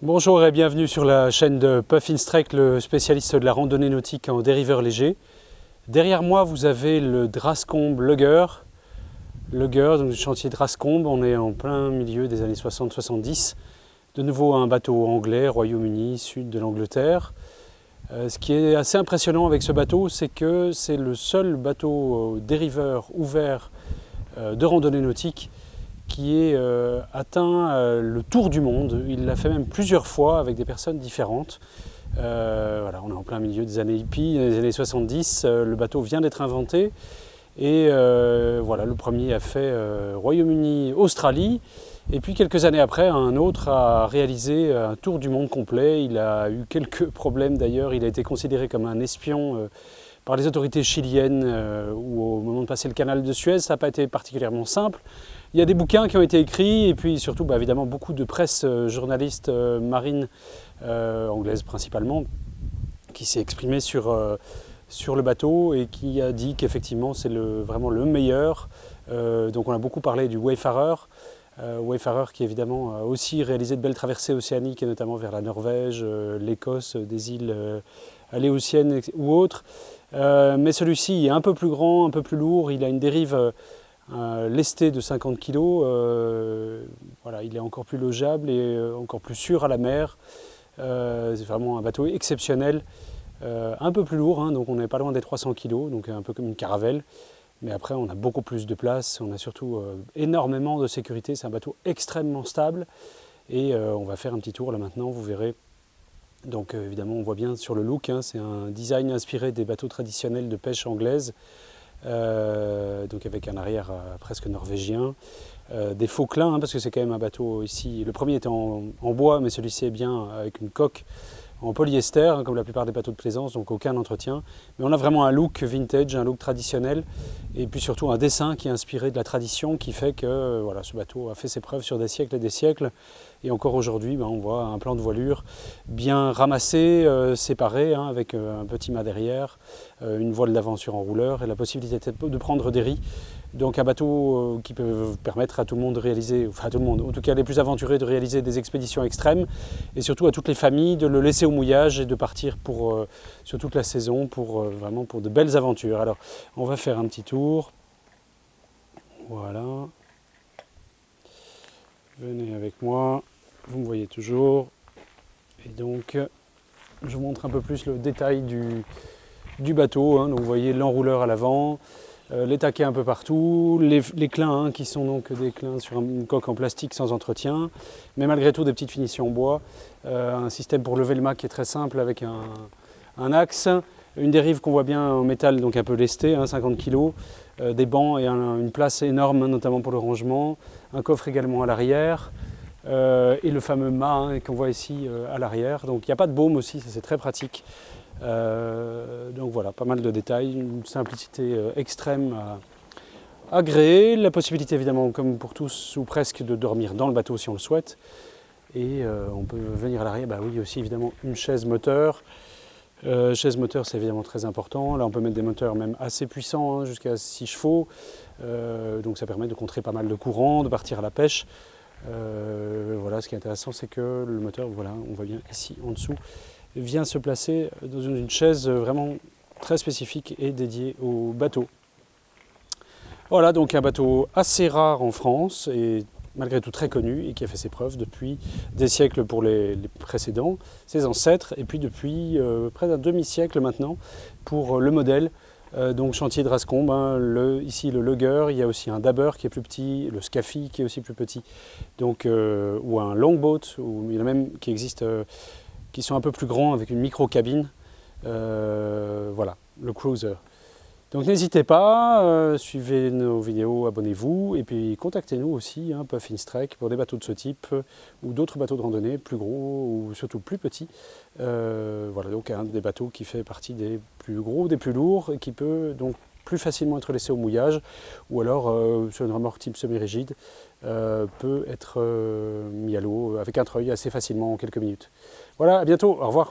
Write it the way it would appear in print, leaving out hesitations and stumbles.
Bonjour et bienvenue sur la chaîne de Puffin Strike, le spécialiste de la randonnée nautique en dériveur léger. Derrière moi, vous avez le Drascombe Lugger. Lugger, donc le chantier Drascombe, on est en plein milieu des années 60-70. De nouveau un bateau anglais, Royaume-Uni, sud de l'Angleterre. Ce qui est assez impressionnant avec ce bateau, c'est que c'est le seul bateau dériveur ouvert de randonnée nautique qui est atteint le tour du monde. Il l'a fait même plusieurs fois avec des personnes différentes. Voilà, on est en plein milieu des années hippies, des années 70. Le bateau vient d'être inventé. Et voilà, le premier a fait Royaume-Uni, Australie. Et puis quelques années après, un autre a réalisé un tour du monde complet. Il a eu quelques problèmes d'ailleurs. Il a été considéré comme un espion par les autorités chiliennes où au moment de passer le canal de Suez, ça n'a pas été particulièrement simple. Il y a des bouquins qui ont été écrits et puis surtout évidemment beaucoup de presse journaliste marine, anglaise principalement, qui s'est exprimée sur le bateau et qui a dit qu'effectivement c'est vraiment le meilleur. Donc on a beaucoup parlé du Wayfarer. Wayfarer qui évidemment a aussi réalisé de belles traversées océaniques et notamment vers la Norvège, l'Écosse, des îles aléoutiennes ou autres. Mais celui-ci est un peu plus grand, un peu plus lourd, il a une dérive lesté de 50 kg, voilà, il est encore plus logeable et encore plus sûr à la mer. C'est vraiment un bateau exceptionnel, un peu plus lourd, hein, donc on n'est pas loin des 300 kg, donc un peu comme une caravelle. Mais après, on a beaucoup plus de place, on a surtout énormément de sécurité. C'est un bateau extrêmement stable. Et on va faire un petit tour là maintenant, vous verrez. Donc évidemment, on voit bien sur le look, hein, c'est un design inspiré des bateaux traditionnels de pêche anglaise. Donc avec un arrière presque norvégien. Des faux clins, hein, parce que c'est quand même un bateau ici. Le premier était en bois, mais celui-ci est bien avec une coque en polyester, hein, comme la plupart des bateaux de plaisance, donc aucun entretien. Mais on a vraiment un look vintage, un look traditionnel, et puis surtout un dessin qui est inspiré de la tradition, qui fait que voilà, ce bateau a fait ses preuves sur des siècles et des siècles. Et encore aujourd'hui, on voit un plan de voilure bien ramassé, séparé, hein, avec un petit mât derrière, une voile d'avant sur enrouleur et la possibilité de prendre des ris. Donc un bateau qui peut permettre à tout le monde de réaliser, enfin à tout le monde, en tout cas les plus aventurés, de réaliser des expéditions extrêmes et surtout à toutes les familles de le laisser au mouillage et de partir sur toute la saison vraiment pour de belles aventures. Alors on va faire un petit tour. Voilà. Venez avec moi, vous me voyez toujours. Et donc je vous montre un peu plus le détail du bateau, hein. Donc vous voyez l'enrouleur à l'avant. Les taquets un peu partout, les clins, hein, qui sont donc des clins sur une coque en plastique sans entretien, mais malgré tout des petites finitions en bois, un système pour lever le mât qui est très simple avec un axe, une dérive qu'on voit bien en métal, donc un peu lesté, hein, 50 kg, des bancs et une place énorme, hein, notamment pour le rangement, un coffre également à l'arrière, et le fameux mât, hein, qu'on voit ici à l'arrière. Donc il n'y a pas de baume aussi, ça c'est très pratique. Donc voilà, pas mal de détails, une simplicité extrême à agréer, la possibilité évidemment, comme pour tous ou presque, de dormir dans le bateau si on le souhaite. Et on peut venir à l'arrière, oui aussi évidemment une chaise moteur. Chaise moteur, c'est évidemment très important. Là on peut mettre des moteurs même assez puissants, hein, jusqu'à 6 chevaux. Donc ça permet de contrer pas mal de courant, de partir à la pêche. Voilà, ce qui est intéressant, c'est que le moteur, voilà, on voit bien ici en dessous, vient se placer dans une chaise vraiment très spécifique et dédiée au bateau. Voilà, donc un bateau assez rare en France et malgré tout très connu et qui a fait ses preuves depuis des siècles pour les précédents, ses ancêtres, et puis depuis près d'un demi-siècle maintenant pour le modèle. Donc chantier Drascombe, hein, ici le Lugger, il y a aussi un Dabber qui est plus petit, le Scafie qui est aussi plus petit, donc, ou un Longboat, ou il y en a même qui existent qui sont un peu plus grands avec une micro-cabine. Voilà, le Cruiser. Donc n'hésitez pas, suivez nos vidéos, abonnez-vous et puis contactez-nous aussi, hein, Puffin Strike, pour des bateaux de ce type ou d'autres bateaux de randonnée plus gros ou surtout plus petits. Voilà, donc un des bateaux qui fait partie des plus gros, des plus lourds et qui peut donc plus facilement être laissé au mouillage ou alors sur une remorque type semi-rigide peut être mis à l'eau avec un treuil assez facilement en quelques minutes. Voilà, à bientôt, au revoir.